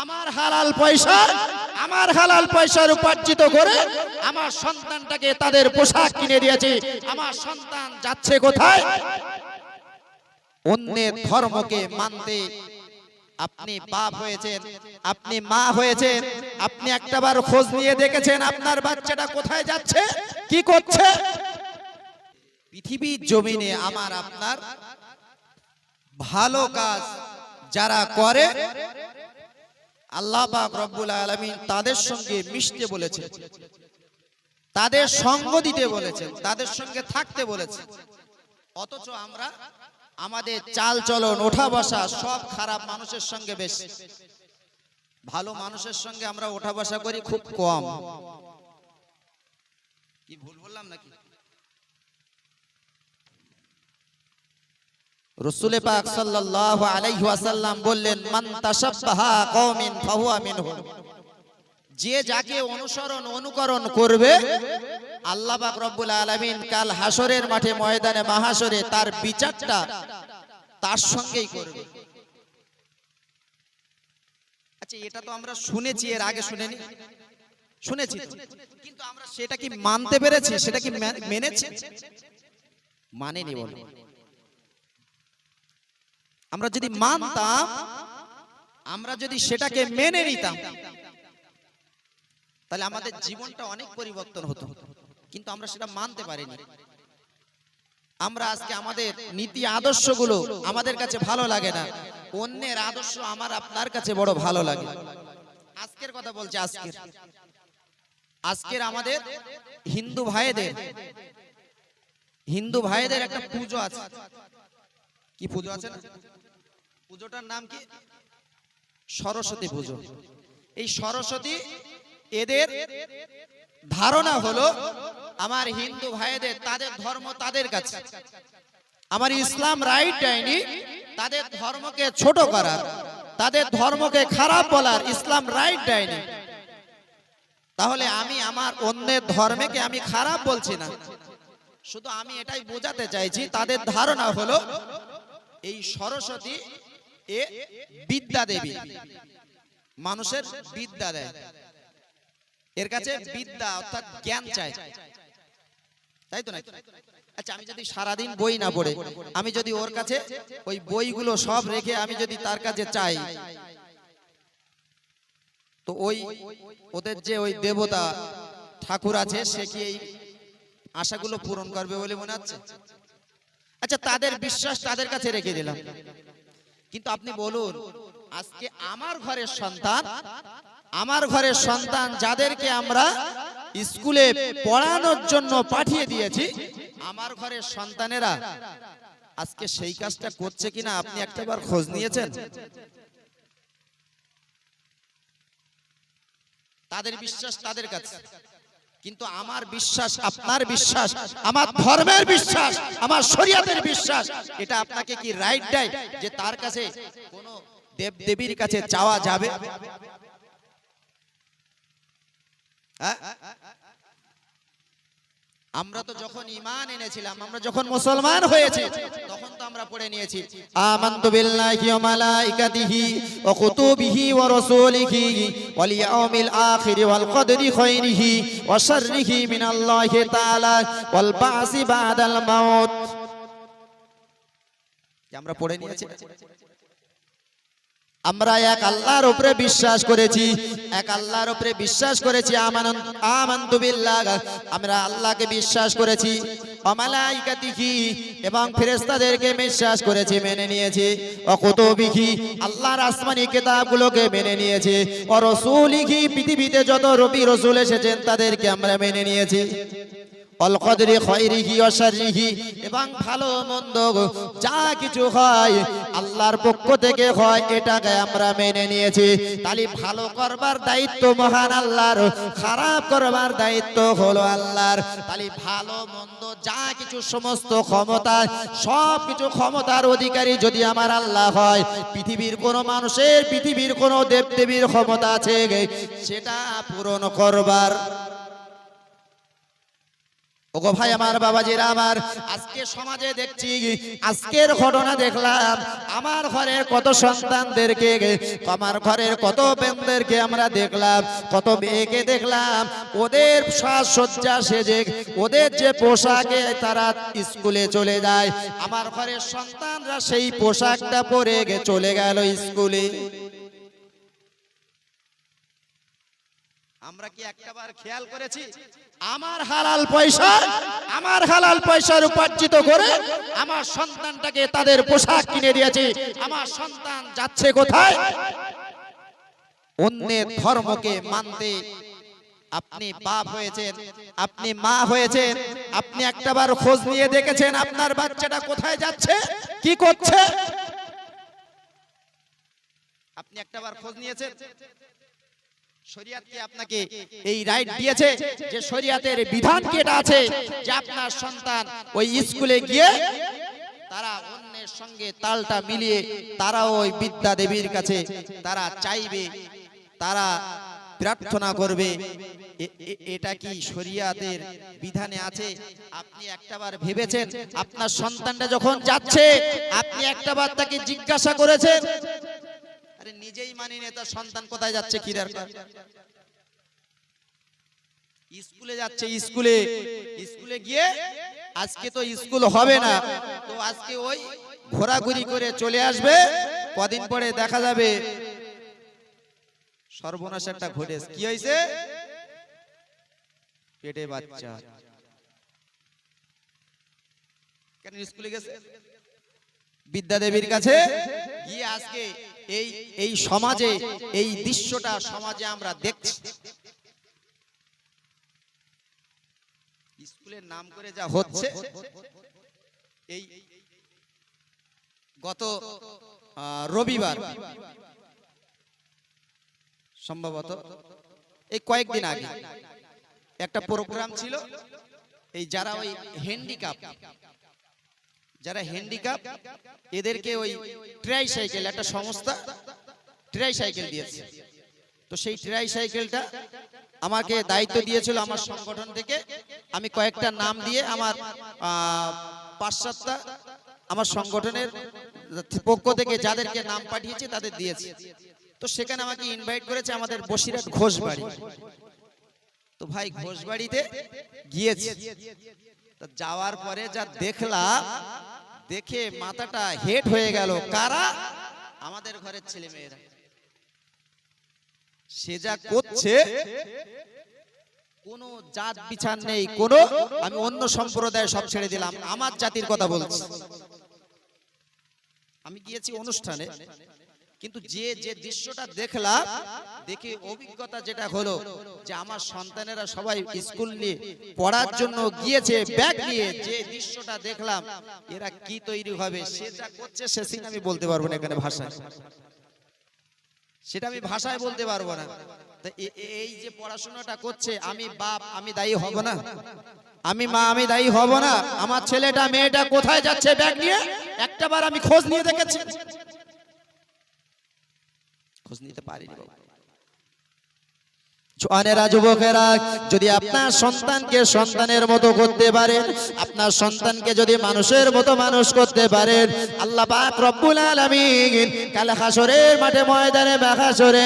আমার হালাল পয়সার উপার্জিত করে আমার সন্তানটাকে তাদের পোশাক কিনে দিয়েছি। আমার সন্তান যাচ্ছে কোথায়? অন্যের ধর্মকে মানতে। আপনি বাপ হয়েছেন, আপনি মা হয়েছেন, আপনি একটাবার খোঁজ নিয়ে দেখেছেন আপনার বাচ্চাটা কোথায় যাচ্ছে, কি করছে? পৃথিবীর জমিনে আমার আপনার ভালো কাজ যারা করে আল্লাহ পাক রব্বুল আলামিন তাদের সঙ্গে মিশতে বলেছেন, তাদের সঙ্গ দিতে বলেছেন, তাদের সঙ্গে থাকতে বলেছেন। অথচ আমরা আমাদের চাল চলন ওঠা বসা সব খারাপ মানুষের সঙ্গে বেশি, ভালো মানুষের সঙ্গে আমরা ওঠা বসা করি খুব কম। কি ভুল বললাম নাকি? রাসূল পাক সাল্লাল্লাহু আলাইহি ওয়াসাল্লাম বললেন, মান তাশাব্বাহা কওমিন ফাহুয়া মিনহুম। যে যাকে অনুকরণ করবে আল্লাহ পাক রব্বুল আলামিন কাল হাসরের মাঠে ময়দানে মাহাশরে তার বিচারটা তার সঙ্গেই করবে। আচ্ছা, এটা তো আমরা শুনেছি, এর আগে শুনেছি, কিন্তু আমরা সেটা কি মানতে পেরেছি? সেটা কি মেনেছি? মানেনি। বল, আমরা যদি মানতাম, আমরা যদি সেটাকে মেনে নিতাম, তাহলে আমাদের জীবনটা অনেক পরিবর্তন হতো। কিন্তু আমরা সেটা মানতে পারিনি। আমরা আজকে আমাদের নীতি আদর্শগুলো আমাদের কাছে ভালো লাগে না, অন্যের আদর্শ আমার আপনার কাছে বড় ভালো লাগে। আজকের কথা বলছি, আজকের আমাদের হিন্দু ভাইদের একটা পুজো আছে। কি পুজো আছে না? পুজোটার নাম কি? সরস্বতী পুজো। এই সরস্বতী, এদের ধারণা হলো আমার হিন্দু ভাইদের তাদের ধর্ম তাদের কাছে, আমার ইসলাম রাইট দেয়নি তাদের ধর্মকে ছোট করার, তাদের ধর্মকে খারাপ বলার ইসলাম রাইট দেয়নি। তাহলে আমি আমার অন্যের ধর্মকে আমি খারাপ বলছি না, শুধু আমি এটাই বোঝাতে চাইছি তাদের ধারণা হলো এই সরস্বতী এ বিদ্যা দেবী, মানুষের বিদ্যা দেয়, এর কাছে বিদ্যা অর্থাৎ জ্ঞান চাই, তাই তো নাকি? আচ্ছা, আমি যদি সারাদিন বই না পড়ে, আমি যদি ওর কাছে ওই বইগুলো সব রেখে আমি যদি তার কাছে চাই, তো ওদের যে ওই দেবতা ঠাকুর আছে সে কি এই আশাগুলো পূরণ করবে বলে মনে হচ্ছে? আচ্ছা, তাদের বিশ্বাস তাদের কাছে রেখে দিলাম। কিন্তু আপনি বলুন, আজকে আমার ঘরের সন্তান যাদেরকে আমরা স্কুলে পড়ানোর জন্য পাঠিয়ে দিয়েছি, আমার ঘরের সন্তানেরা আজকে সেই কাজটা করছে কিনা আপনি একটাবার খোঁজ নিয়েছেন? তাদের বিশ্বাস তাদের কাছে, কিন্তু আমার বিশ্বাস, আপনার বিশ্বাস, আমার ধর্মের বিশ্বাস, আমার শরীয়তের বিশ্বাস, এটা আপনাকে কি রাইট দেয় যে তার কাছে কোনো দেব দেবীর কাছে চাওয়া যাবে? আমরা তো যখন ঈমান এনেছিলাম, আমরা যখন মুসলমান হয়েছি, তখন তো আমরা পড়ে নিয়েছি আমানতু বিল্লাহি ওয়া মালাইকাতিহি ওয়া কুতুবিহি ওয়া রাসূলিহি ওয়াল ইয়াউমিল আখির ওয়াল কদরি খায়রিহি ওয়া শাররিহি মিনাল্লাহি তাআলা ওয়াল বা'সি বাদাল মাউত। আমরা পড়ে নিয়েছি। আমরা এক আল্লাহর উপরে বিশ্বাস করেছি, আমানতু বিল্লাহ, আমরা আল্লাহকে বিশ্বাস করেছি, ওয়া মালাইকাতিহি, এবং ফেরেশতাদেরকে বিশ্বাস করেছি, মেনে নিয়েছি, ওয়া কুতুবিহি, আল্লাহর আসমানি কিতাবগুলোকে মেনে নিয়েছি, ওয়া রাসূলিহি, পৃথিবীতে যত নবী রাসূল এসেছেন তাদেরকে আমরা মেনে নিয়েছি, অল কদরি খায়রিহি ওয়া শাররিহি, এবং ভালো মন্দ যা কিছু হয় আল্লাহর পক্ষ থেকে হয়, এটাকে আমরা মেনে নিয়েছি। তাহলে ভালো করবার দায়িত্ব মহান আল্লাহর, খারাপ করবার দায়িত্ব হলো আল্লাহর। তাহলে ভালো মন্দ যা কিছু সমস্ত ক্ষমতা, সব কিছু ক্ষমতার অধিকারী যদি আমার আল্লাহ হয়, পৃথিবীর কোনো মানুষের, পৃথিবীর কোনো দেবদেবীর ক্ষমতা আছে সেটা পূরণ করবার? ওগো ভাই আমার, বাবাজিরা আমার, আজকে সমাজে দেখছি, আজকের ঘটনা দেখলাম, আমার ঘরের কত সন্তানদেরকে, আমার ঘরের কত বোনদেরকে আমরা দেখলাম, কত মেয়েকে দেখলাম, ওদের সাজসজ্জা সেজে, ওদের যে পোশাকে তারা স্কুলে চলে যায়, আমার ঘরের সন্তানরা সেই পোশাকটা পরে চলে গেল স্কুলে। আমরা কি একটাবার খেয়াল করেছি? আমার হালাল পয়সার উপার্জিত করে আমার সন্তানটাকে তাদের পোশাক কিনে দিয়েছি। আমার সন্তান যাচ্ছে কোথায়? অন্যের ধর্মকে মানতে। আপনি বাপ হয়েছেন, আপনি মা হয়েছেন, আপনি একটাবার খোঁজ নিয়ে দেখেছেন আপনার বাচ্চাটা কোথায় যাচ্ছে, কি করছে? আপনি একটাবার খোঁজ নিয়েছেন? শরীয়ত কি আপনাকে এই রাইট দিয়েছে যে শরীয়তের বিধান কি এটা আছে যে আপনার সন্তান ওই স্কুলে গিয়ে তারা অন্যের সঙ্গে তালটা মিলিয়ে তারা ওই বিদ্যা দেবীর কাছে তারা চাইবে, তারা প্রার্থনা করবে? এটা কি শরীয়তের বিধানে আছে? আপনি একটাবার ভেবেছেন? আপনার সন্তানটা যখন যাচ্ছে আপনি একটাবার তাকে জিজ্ঞাসা করেছেন? আরে নিজেই মানি না তার সন্তান কোথায় যাচ্ছে, কি দরকার? স্কুলে যাচ্ছে, স্কুলে গিয়ে আজকে তো স্কুল হবে না, তো আজকে ওই ঘোরাঘুরি করে চলে আসবে, কদিন পরে দেখা যাবে সর্বনাশ একটা ঘটেছে। কি হয়েছে? পেটে বাচ্চা। কেন স্কুলে গেছে? বিদ্যা দেবীর কাছে গিয়ে আজকে এই সমাজে এই দৃশ্যটা সমাজে আমরা দেখছি। স্কুলের নাম করে যা হচ্ছে, এই গত রবিবার সম্ভবত এই কয়েকদিন আগে একটা প্রোগ্রাম ছিল, এই যারা ওই হ্যান্ডিক্যাপ এদেরকে ওই ট্রাইসাইকেল, একটা সংস্থা ট্রাইসাইকেল দিয়েছে। তো সেই ট্রাইসাইকেলটা আমাকে দায়িত্ব দিয়েছিল আমার সংগঠন থেকে। আমি কয়েকটা নাম দিয়ে আমার 5-7টা আমার সংগঠনের পক্ষ থেকে যাদেরকে নাম পাঠিয়েছি তাদের দিয়েছি। তো সেখানে আমাকে ইনভাইট করেছে আমাদের বসিরহাট ঘোষবাড়ি। তো ভাই ঘোষবাড়িতে গিয়েছি, যাওয়ার পরে যা দেখলাম, দেখে মাথাটা হেট হয়ে গেল। কারা? আমাদের ঘরের ছেলে মেয়েরা। সে যা করছে, কোন জাত বিচার নেই, কোন আমি অন্য সম্প্রদায় সব ছেড়ে দিলাম, আমার জাতির কথা বলছি। আমি গিয়েছি অনুষ্ঠানে, কিন্তু যে দৃশ্যটা দেখলাম, দেখে অভিজ্ঞতা যেটা হলো যে আমার সন্তানেরা সবাই স্কুল নিয়ে পড়ার জন্য গিয়েছে ব্যাগ নিয়ে, যে দৃশ্যটা দেখলাম, এরা কি তৈরি হবে, সে যা করছে সে সিন আমি বলতে পারবো না এখানে ভাষায়, সেটা আমি ভাষায় বলতে পারবো না। এই যে পড়াশোনাটা করছে, আমি বাপ আমি দায়ী হব না? আমি মা আমি দায়ী হব না? আমার ছেলেটা মেয়েটা কোথায় যাচ্ছে ব্যাগ নিয়ে, একটাবার আমি খোঁজ নিয়ে দেখেছি? খোঁজ নিতে পারিনি বাবা। জওয়ানেরা, যুবকেরা, যদি আপনার সন্তানকে সন্তানের মতো করতে পারেন, আপনার সন্তানকে যদি মানুষের মতো মানুষ করতে পারেন, আল্লাহ পাক রব্বুল আলামিন কাল হাসরের মাঠে ময়দানে মাহশরে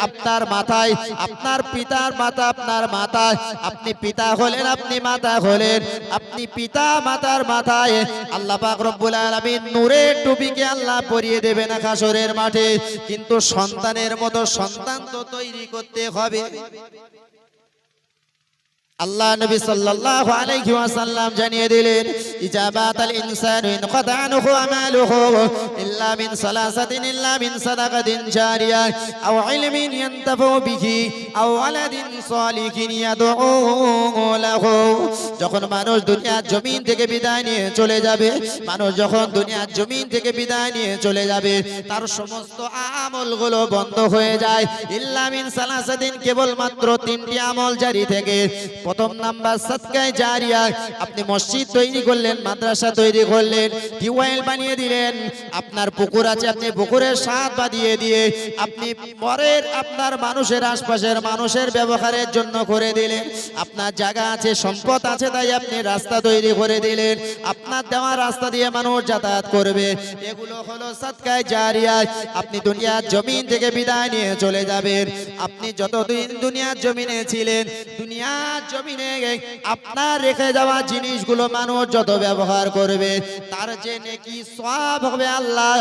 আপনার মাথায়, আপনার পিতার মাথা আপনার মাথায়, আপনি পিতা হলেন, আপনি মাতা হলেন, আপনি পিতা মাতার মাথায় আল্লাহ পাক রব্বুল আলামিন নূরের টুপিকে আল্লাহ পরিয়ে দেবেন হাসরের মাঠে। কিন্তু সন্তানের মতো সন্তান তো তৈরি করতে হবে। আল্লাহ নবী সাল্লাল্লাহু আলাইহি ওয়াসাল্লাম জানিয়ে দিলেন, ইজাবাতাল ইনসানু ইন কাদানুহু আমালুহু ইল্লা মিন সালাসাতিন ইল্লা মিন সাদাকাতিন জারিয়া আও ইলমিন ইয়ানতাফু বিহি আও ওয়ালাদিন সালিহিন ইয়াদউ লাহু। যখন মানুষ দুনিয়ার জমিন থেকে বিদায় নিয়ে চলে যাবে, মানুষ যখন দুনিয়ার জমিন থেকে বিদায় নিয়ে চলে যাবে, তার সমস্ত আমলগুলো বন্ধ হয়ে যায়। ইল্লা মিন সালাসাতিন, কেবলমাত্র 3টি আমল জারি থেকে। প্রথম নাম্বার সাদকায়ে জারিয়া, আপনি মসজিদ তৈরি করলেন, মাদ্রাসা তৈরি করলেন, টিউবওয়েল বানিয়ে দিলেন, আপনার পুকুর আছে, আপনি পুকুরের সাদ বাঁধিয়ে দিয়ে আপনি পরের আপনার মানুষের আশপাশের মানুষের ব্যবহারে চলাফেরার জন্য করে দিলেন, আপনার জায়গা আছে, সম্পদ আছে, তাই আপনি রাস্তা তৈরি করে দিলেন, আপনার দেওয়া রাস্তা দিয়ে মানুষ যাতায়াত করবে, এগুলো হলো সাদকায়ে জারিয়া। আপনি দুনিয়ার জমিন থেকে বিদায় নিয়ে চলে যাবেন, আপনি যতদিন দুনিয়ার জমিনে ছিলেন, দুনিয়ার জমিনে আপনার রেখে যাওয়া জিনিসগুলো মানুষ যত ব্যবহার করবে, তার যে নেকি সওয়াব হবে আল্লাহ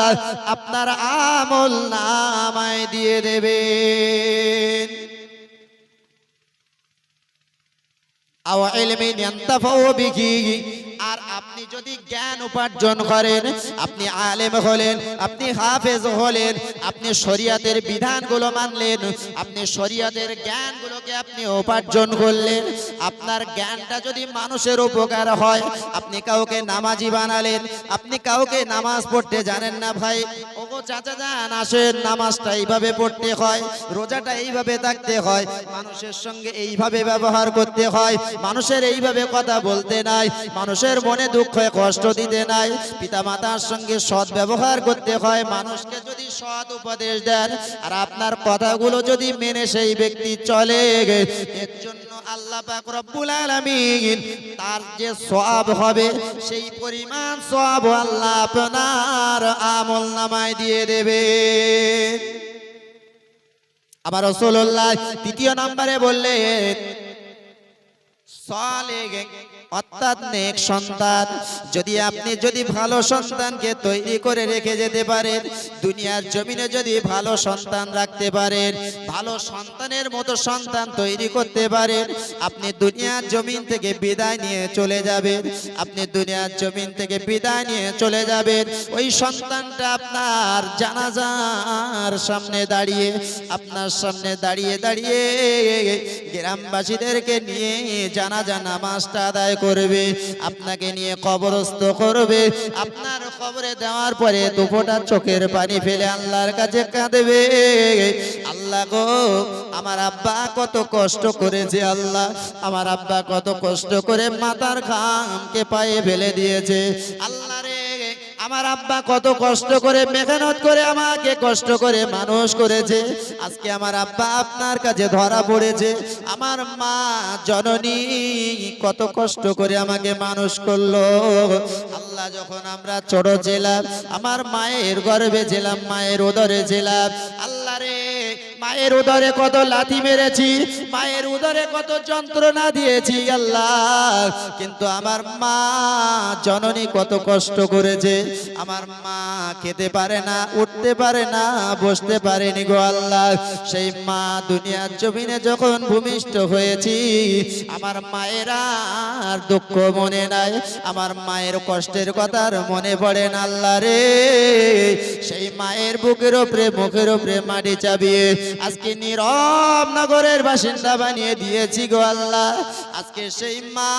আপনার আমল নামায় দিয়ে দেবেন। আও ইলমিন ইয়ানতাফাউ বিহি, আর আপনি যদি জ্ঞান উপার্জন করেন, আপনি আলেম হলেন, আপনি হাফেজ হলেন, আপনি শরীয়তের বিধানগুলো মানলেন, আপনি শরীয়তের জ্ঞানগুলোকে আপনি উপার্জন করলেন, আপনার জ্ঞানটা যদি মানুষের উপকার হয়, আপনি কাউকে নামাজি বানালেন, আপনি কাউকে নামাজ পড়তে জানেন না, ভাই ওগো চাচা যান আসেন, নামাজটা এইভাবে পড়তে হয়, রোজাটা এইভাবে থাকতে হয়, মানুষের সঙ্গে এইভাবে ব্যবহার করতে হয়, মানুষের এইভাবে কথা বলতে নাই, মানুষের মনে দুঃখ কষ্ট দিতে নাই, পিতামাতার সঙ্গে সৎ ব্যবহার করতে হয়, মানুষকে যদি সৎ উপদেশ দেন আর আপনার কথাগুলো যদি মেনে সেই ব্যক্তি চলে, এর জন্য আল্লাহ পাক রব্বুল আলামিন তার যে সওয়াব হবে সেই পরিমাণ সওয়াব আল্লাহ আপনার আমলনামায় দিয়ে দেবে। আবার রাসূলুল্লাহ তৃতীয় নম্বরে বললেন সালেহ অর্থাৎ নেক সন্তান। যদি আপনি যদি ভালো সন্তানকে তৈরি করে রেখে যেতে পারেন, দুনিয়ার জমিনে যদি ভালো সন্তান রাখতে পারেন, ভালো সন্তানের মতো সন্তান তৈরি করতে পারেন, আপনি দুনিয়ার জমিন থেকে বিদায় নিয়ে চলে যাবেন, আপনি দুনিয়ার জমিন থেকে বিদায় নিয়ে চলে যাবেন, ওই সন্তানটা আপনার জানাজার সামনে দাঁড়িয়ে, আপনার সামনে দাঁড়িয়ে দাঁড়িয়ে গ্রামবাসীদেরকে নিয়ে জানাজা নামাজটা আদায় করবে, আপনাকে নিয়ে কবরস্থ করবে, আপনার কবরে দেওয়ার পরে দুফোঁটা চোখের পানি ফেলে আল্লাহর কাছে কাঁদবে, আল্লাহ গো আমার আব্বা কত কষ্ট করেছে, আল্লাহ আমার আব্বা কত কষ্ট করে মাথার ঘামকে পায়ে ফেলে দিয়েছে, আল্লাহ রে আমার আব্বা কত কষ্ট করে মেহনত করে আমাকে কষ্ট করে মানুষ করেছে, আজকে আমার আব্বা আপনার কাছে ধরা পড়েছে, আমার মা জননী কত কষ্ট করে আমাকে মানুষ করলো, আল্লাহ যখন আমরা ছোট ছিলাম, আমার মায়ের গর্ভে ছিলাম, মায়ের উদরে ছিলাম, আল্লাহ রে মায়ের উদরে কত লাথি মেরেছি, মায়ের উদরে কত যন্ত্রণা দিয়েছি আল্লাহ, কিন্তু আমার মা জননী কত কষ্ট করেছে, আমার মা খেতে পারে না, উঠতে পারে না, বসতে পারেনি গো আল্লাহ, সেই মা দুনিয়ার জমিনে যখন ভূমিষ্ঠ হয়েছি, আমার মায়ের আর দুঃখ মনে নাই, আমার মায়ের কষ্টের কথা মনে পড়ে না আল্লাহ রে, সেই মায়ের বুকের উপরে মুখের উপরে মাটি চাপিয়ে আজকে নীরব নগরের বাসিন্দা বানিয়ে দিয়েছি গো আল্লাহ, আজকে সেই মা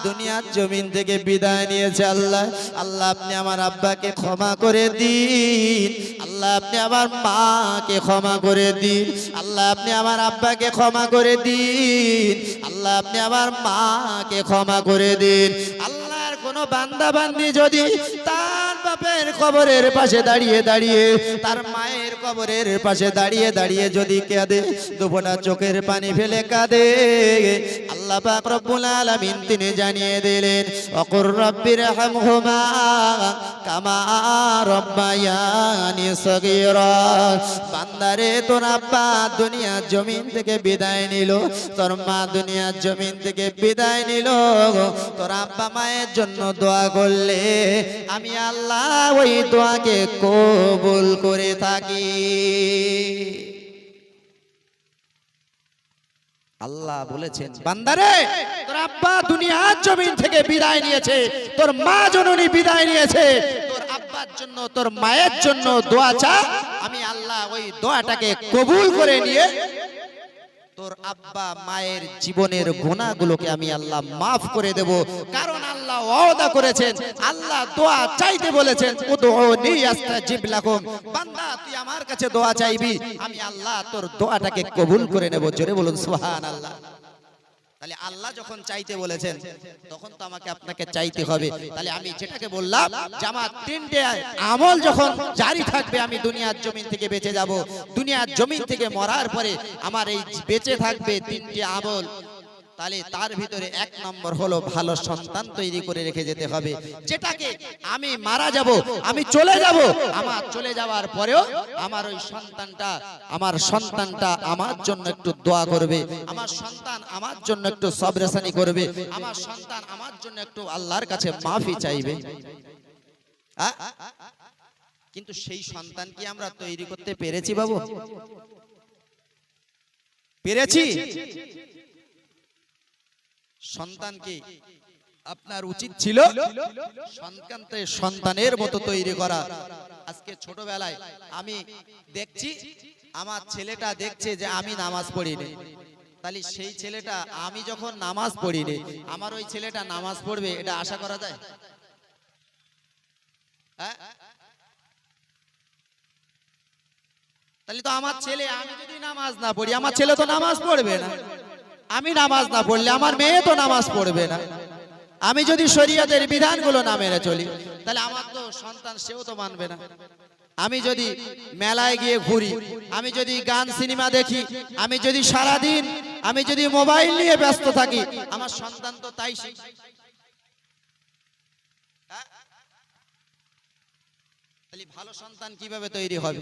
দুনিয়ার জমিন থেকে বিদায় নিয়েছে আল্লাহ, আল্লাহ আপনি আমার আব্বাকে ক্ষমা করে দিন, আল্লাহ আপনি আমার মাকে ক্ষমা করে দিন, আল্লাহ আপনি আমার আব্বাকে ক্ষমা করে দিন, আল্লাহ আপনি আমার মাকে ক্ষমা করে দিন। আল্লাহর কোন বান্দা বান্দি যদি তার বাপের কবরের পাশে দাঁড়িয়ে দাঁড়িয়ে, তার মায়ের কবরের পাশে দাঁড়িয়ে দাঁড়িয়ে যদি কাঁদে, দুফোঁটা চোখের পানি ফেলে কাঁদে, আল্লাহ পাক রব্বুল আলামিন তিনি জানিয়ে দিলেন ওয়াকুর রাব্বিরহামহুমা কামা রাব্বায়ানি সগীরা, বান্দারে তোর আব্বা দুনিয়ার জমিন থেকে বিদায় নিল, তোর মা দুনিয়ার জমিন থেকে বিদায় নিল, তোর আব্বা মায়ের জন্য দোয়া করলে আমি আল্লাহ ওই দোয়াকে কবুল করে থাকি। আল্লাহ বলেছেন বান্দারে তোর আব্বা দুনিয়ার জমিন থেকে বিদায় নিয়েছে, তোর মা জননী বিদায় নিয়েছে, তোর আব্বার জন্য তোর মায়ের জন্য দোয়া চা, আমি আল্লাহ ওই দোয়াটাকে কবুল করে নিয়ে তোর আব্বা মায়ের জীবনের গুনাহগুলোকে আমি আল্লাহ মাফ করে দেব, কারণ আল্লাহ ওয়াদা করেছেন, আল্লাহ দোয়া চাইতে বলেছেন উদউনি আস্তাজিব লাকুম, বান্দা তুই আমার কাছে দোয়া চাইবি, আমি আল্লাহ তোর দোয়াটাকে কবুল করে নেব। জোরে বলুন সুবহানাল্লাহ। তাহলে আল্লাহ যখন চাইতে বলেছেন তখন তো আমাকে আপনাকে চাইতে হবে। তাহলে আমি যেটাকে বললাম যে আমার তিনটে আমল যখন জারি থাকবে, আমি দুনিয়ার জমিন থেকে বেঁচে যাব। দুনিয়ার জমিন থেকে মরার পরে আমার এই বেঁচে থাকবে তিনটে আমল। তাহলে তার ভিতরে এক নম্বর হলো ভালো সন্তান তৈরি করে রেখে যেতে হবে, যেটাকে আমি মারা যাব, আমি চলে যাব, আমার চলে যাওয়ার পরেও আমার ওই সন্তানটা আমার জন্য একটু দোয়া করবে, আমার সন্তান আমার জন্য একটু সবরেসানি করবে, আমার সন্তান আমার জন্য একটু আল্লাহর কাছে মাফি চাইবে। কিন্তু সেই সন্তান কি আমরা তৈরি করতে পেরেছি বাবু? পেরেছি? সন্তানকে আপনার উচিত ছিল সন্তানের মতো তৈরি করা। আজকে ছোটবেলায় আমি দেখছি আমার ছেলেটা দেখছে যে আমি নামাজ পড়িনি, তাহলে সেই ছেলেটা, আমি যখন নামাজ পড়িনি আমার ওই ছেলেটা নামাজ পড়বে, এটা আশা করা যায়? তাহলে তো আমার ছেলে, আমি যদি নামাজ না পড়ি আমার ছেলে তো নামাজ পড়বে না, আমি নামাজ না পড়লে আমার মেয়ে তো নামাজ পড়বে না, আমি যদি শরীয়তের বিধানগুলো না মেনে চলি তাহলে আমার তো সন্তান সেও তো মানবে না। আমি যদি মেলায় গিয়ে ঘুরি, আমি যদি গান সিনেমা দেখি, আমি যদি সারাদিন আমি যদি মোবাইল নিয়ে ব্যস্ত থাকি, আমার সন্তান তো তাই শিখবে। তাহলে ভালো সন্তান কিভাবে তৈরি হবে?